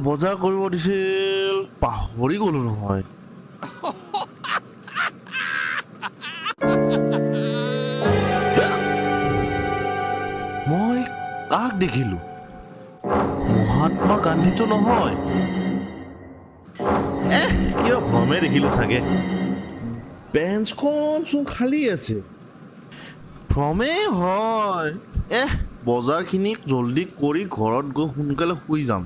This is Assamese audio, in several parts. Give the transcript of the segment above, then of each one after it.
বজাৰ কৰিব দিছিল পাহৰি গলো নহয় মই কাক দেখিলো মহাত্মা গান্ধীটো নহয় কিয় ভ্ৰমে দেখিলো চাগে বেঞ্চখন চোন খালী আছে ভ্ৰমে হয় বজাৰখিনি জলদি কৰি ঘৰত গৈ সোনকালে শুই যাম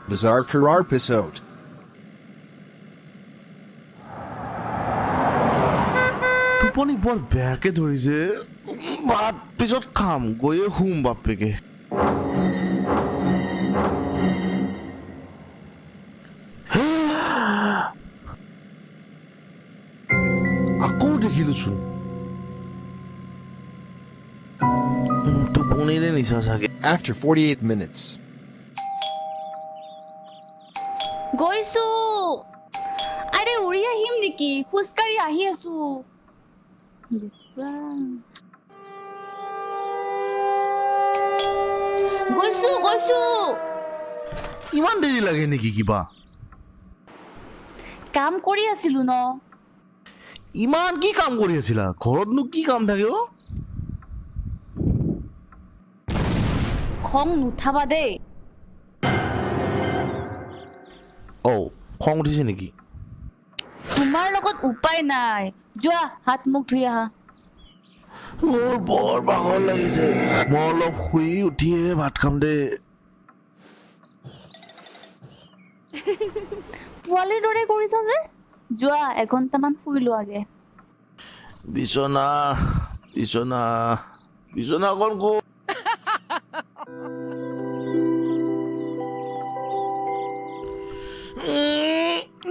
Bizarre Pirar episode. টোপনি বৰ বেয়াকে ধৰিছে ভাত পিছত খাম গৈয়ে শুম বাপেকে আকৌ দেখিলোচোন টোপনিৰে নিচা চাগে After 48 minutes. গৈছো আৰে উৰি আহিম নেকি ফুসকাৰি আহি আছো গৈছো গৈছো ইমান দেৰি লাগে নেকি কিবা কাম কৰি আছিলো ন ইমান কি কাম কৰি আছিলা ঘৰতনো কি কাম থাকে খং নুঠাবা দেই খং উঠিছে নেকি তোমাৰ লগত উপায় নাই যোৱা হাত মুখ ধুই আহা মোৰ বৰ ভাগৰ লাগিছে মই অলপ শুই উঠিয়ে ভাত খাম দে পোৱালিৰ দৰে কৰিছা যে যোৱা এঘণ্টামান শুই লোৱাগে বিছনা বিছনা বিছনা অকণ ক'ত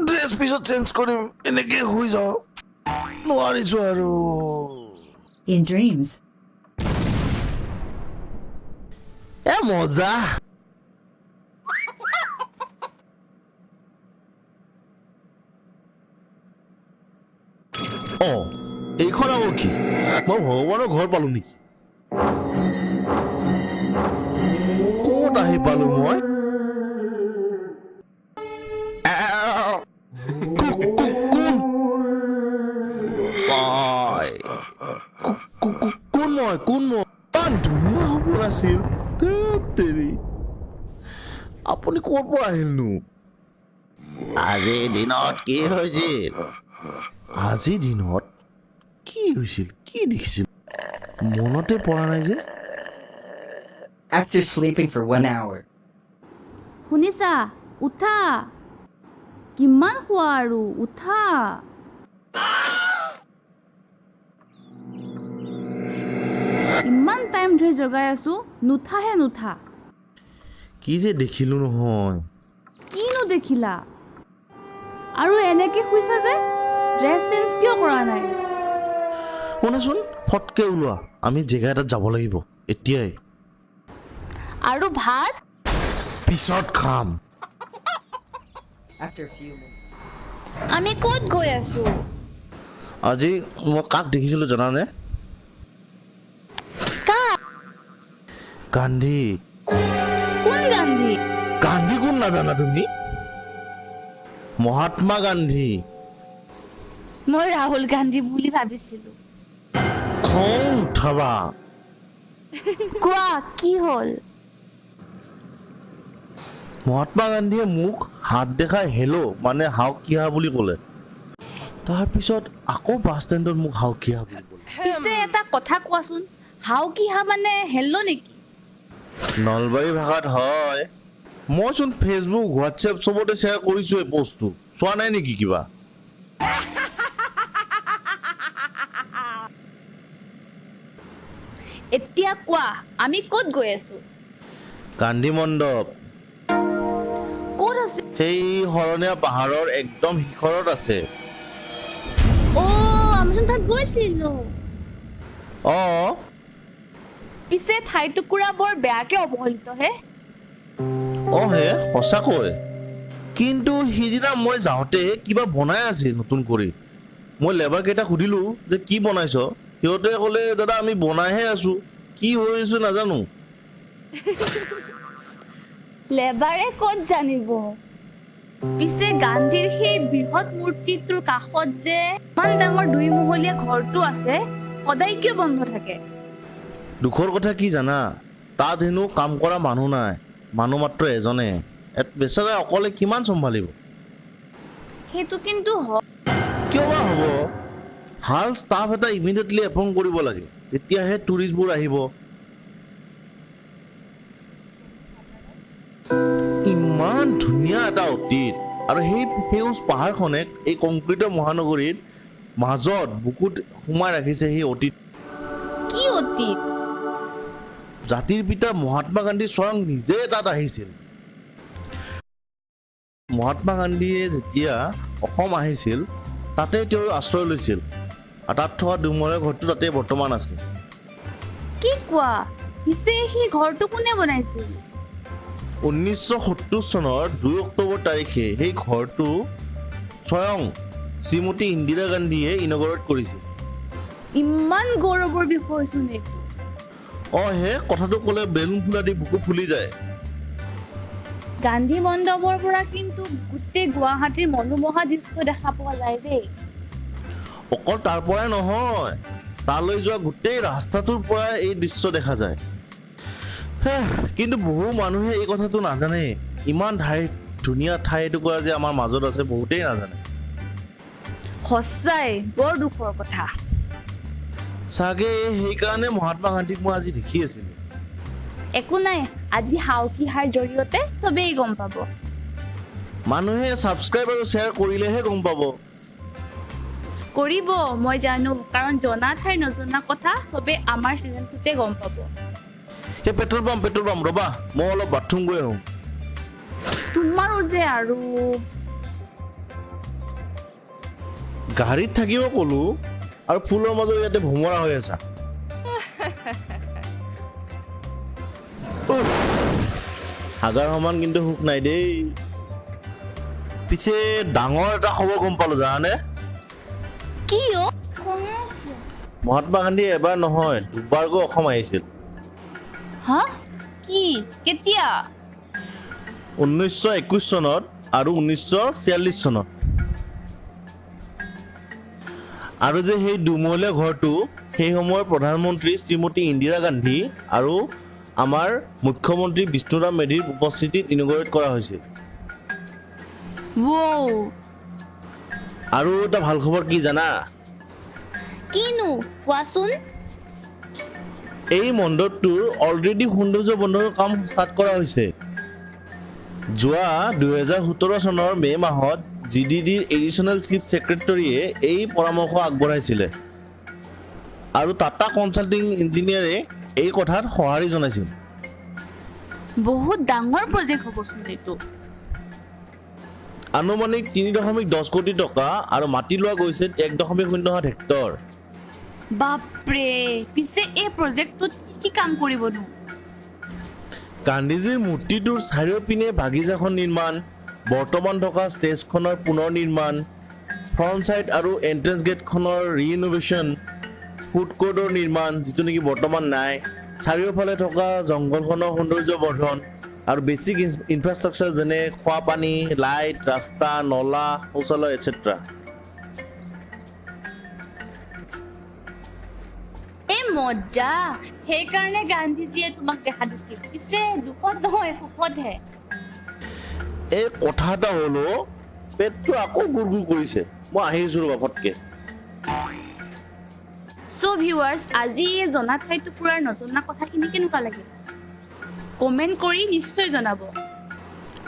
ড্ৰেছ পিছত চেঞ্জ কৰিম এনেকে শুই যাওঁ নোৱাৰিছো আৰু In dreams. মজা এইখন আকৌ কি মই ভগৱানৰ ঘৰ পালো নেকি ক'ত আহি পালো মই কোন মই ধুনীয়া হ'ব নাছিল আপুনি ক'ৰ পৰা আহিলনো আজিৰ দিনত কি হৈছিল আজিৰ দিনত কি হৈছিল কি দেখিছিল মনতে পৰা নাই যে After sleeping for 1 hour. শুনিছা উঠা কিমান শুৱা আৰু উঠা ইমান টাইম ধৰি জগাই আছো নুঠাহে নুঠা কি যে দেখিলো নহয় কিনো দেখিলা আৰু এনেকে শুইছা যে ড্ৰেছ চেঞ্জ কিয় কৰা নাই শুনাচোন ফটকে ওলোৱা আমি জেগা এটাত যাব লাগিব এতিয়াই আৰু ভাত পিছত খাম After a few minutes. আমি ক'ত গৈ আছো আজি মই কাক দেখিছিলো জানানে কাক গান্ধী কোন গান্ধী গান্ধী কোন নাজানা তুমি মহাত্মা গান্ধী মই ৰাহুল গান্ধী বুলি ভাবিছিলো খং উঠাবা কোৱা কি হ'ল মহাত্মা গান্ধীয়ে মোক হাত দেখাই হেল্ল' মানে হাউকিয়া বুলি ক'লে তাৰপিছত আকৌ বাছ ষ্টেণ্ডত মোক হাউকিয়া বুলি ক'লে পিছে এটা কথা কোৱাচোন হাউ কি হা মানে হেল্ল' নেকি নলবাৰী ভাষাত হয় মইচোন ফেচবুক হোৱাটছএপ চবতে শ্বেয়াৰ কৰিছো এই পোষ্টটো চোৱা নাই নেকি কিবা এতিয়া কোৱা আমি ক'ত গৈ আছো গান্ধী মণ্ডপ ক'ত আছে সেই শৰণীয়া পাহাৰৰ একদম শিখৰত আছে আমিচোন তাত গৈছিলো অঁ পিছে ঠাই টুকুৰা বৰ বেয়াকে অৱহেলিত হে হে সঁচাকৈ কিন্তু সিদিনা মই যাওঁতে কিবা বনাই আছিল নতুন কৰি মই লেবাৰ কেইটা সুধিলো যে কি বনাইছ সিহঁতে ক'লে দাদা আমি বনাইহে আছো কি হৈ আছো নাজানো লেবাৰে ক'ত জানিব পিছে গান্ধীৰ সেই বৃহৎ মূৰ্তিটোৰ কাষত যে ইমান ডাঙৰ 2 মহলীয়া ঘৰটো আছে সদায় কিয় বন্ধ থাকে দুখৰ কথা কি জানা তাত হেনো কাম কৰা মানুহ নাই মানুহ মাত্ৰ এজনে বেচাৰা অকলে কিমান চম্ভালিব সেইটো কিন্তু কিয় বা হ'ব ভাল ষ্টাফ এটা ইমিডিয়েটলি এপইণ্ট কৰিব লাগে তেতিয়াহে টুৰিষ্টবোৰ আহিব ইমান ধুনীয়া এটা অতীত আৰু সেই সেউজ পাহাৰখনে এই কংক্ৰিটৰ মহানগৰীৰ মাজত বুকুত সোমাই ৰাখিছে সেই অতীত কি অতীত জাতিৰ পিতা মহাত্মা গান্ধী স্বয়ং নিজে তাত আহিছিল মহাত্মা গান্ধীয়ে যেতিয়া অসম আহিছিল তাতে তেওঁ আশ্ৰয় লৈছিল আৰু তাত থকা দুমহলীয়া ঘৰটো তাতে বৰ্তমান আছে কি কোৱা পিছে সেই ঘৰটো কোনে বনাইছিল 1970 চনৰ 2 অক্টোবৰ তাৰিখে সেই ঘৰটো স্বয়ং শ্ৰীমতী ইন্দিৰা গান্ধীয়ে ইনগৰেট কৰিছিল ইমান গৌৰৱৰ বিষয়চোন এইটো হে কথাটো ক'লে বেলুন ফুলা দি বুকু ফুলি যায় গান্ধী মণ্ডপৰ পৰা কিন্তু গোটেই গুৱাহাটীৰ মনোমোহা দৃশ্য দেখা পোৱা যায় দেই অকল তাৰ পৰাই নহয় তালৈ যোৱা গোটেই ৰাস্তাটোৰ পৰা এই দৃশ্য দেখা যায় কিন্তু বহু মানুহে এই কথাটো নাজানে ইমান ধুনীয়া ঠাই এটুকুৰা যে আমাৰ মাজত আছে বহুতেই নাজানে সঁচাই বৰ দুখৰ কথা চাগে সেইকাৰণে মহাত্মা গান্ধীক মই আজি দেখি আছিলোঁ একো নাই আজি হাউকিহাৰ জৰিয়তে চবেই গম পাব মানুহে ছাবস্ক্ৰাইব আৰু শ্বেয়াৰ কৰিলেহে গম পাব কৰিব মই জানো কাৰণ জনা ঠাইৰ নজনা কথা চবে আমাৰ চেনেলটোতে গম পাব সেই পেট্ৰল পাম্প ৰ'বা মই অলপ বাথৰুম গৈ আহোঁ তোমাৰো যে আৰু গাড়ীত থাকিব ক'লো আৰু ফুলৰ মাজত ইয়াতে ভোমৰা হৈ আছা হাগাৰ সমান কিন্তু সুখ নাই দেই পিছে ডাঙৰ এটা খবৰ গম পালো জানানে কি মহাত্মা গান্ধী এবাৰ নহয় দুবাৰকৈ অসম আহিছিল হা কি কেতিয়া 1921 চনত আৰু 1946 চনত আৰু যে সেই দুমহলীয়া ঘৰটো সেই সময়ৰ প্ৰধানমন্ত্ৰী শ্ৰীমতী ইন্দিৰা গান্ধী আৰু আমাৰ মুখ্যমন্ত্ৰী বিষ্ণুৰাম মেধিৰ উপস্থিতিত ইনগৰেট কৰা হৈছিল আৰু এটা ভাল খবৰ কি জানা কিনো কোৱাচোন এই মণ্ডপটোৰ অলৰেডি সৌন্দৰ্য বৰ্ধনৰ কাম ষ্টাৰ্ট কৰা হৈছে যোৱা 2017 চনৰ মে মাহত GDDৰ এডিশ্যনেল চিফ ছেক্ৰেটাৰীয়ে এই পৰামৰ্শ আগবঢ়াইছিলে আৰু টাটা কনচাল্টিং ইঞ্জিনিয়াৰে এই কথাত সঁহাৰি জনাইছিল বহুত ডাঙৰ প্ৰজেক্ট হ'বচোন এইটো আনুমানিক 3.10 কোটি টকা আৰু মাটি লোৱা গৈছে 1.07 হেক্টৰ বাপৰে পিছে এই প্ৰজেক্টটোত কি কাম কৰিবনো গান্ধীজীৰ মূৰ্তিটোৰ চাৰিওপিনে বাগিচাখন নিৰ্মাণ বৰ্তমান থকা ষ্টেজখনৰ পুনৰ নিৰ্মাণ ফ্ৰণ্ট ছাইড আৰু এণ্ট্ৰেঞ্চ গেটখনৰ ৰিইনোভেশ্যন ফুড কোৰ্টৰ নিৰ্মাণ যিটো নেকি বৰ্তমান নাই চাৰিওফালে থকা জংঘলখনৰ সৌন্দৰ্য বৰ্ধন আৰু বেছিক ইনফ্ৰাষ্ট্ৰাকচাৰ যেনে খোৱা পানী লাইট ৰাস্তা নলা শৌচালয় এটচেট্ৰা মজা সেইকাৰণে গান্ধীজীয়ে তোমাক দেখা দিছিল পিছে দুখত নহয় সুখতহে এই কথা এটা হলো পেটটো আকৌ গুৰগুৰ কৰিছে মই আহিছোঁ ৰ'বা ফটকে সো ভিউৱাৰ্ছ আজি জনা ঠাই টুকুৰাৰ নজনা কথাখিনি কেনেকুৱা লাগিল কমেণ্ট কৰি নিশ্চয় জনাব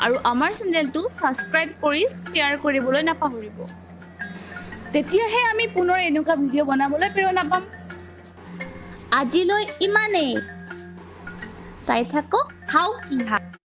আৰু আমাৰ চেনেলটো ছাবস্ক্ৰাইব কৰি শ্বেয়াৰ কৰিবলৈ নাপাহৰিব তেতিয়াহে আমি পুনৰ এনেকুৱা ভিডিঅ' বনাবলৈ প্ৰেৰণা পাম আজিলৈ ইমানেই চাই থাকক হাউকিহাৰ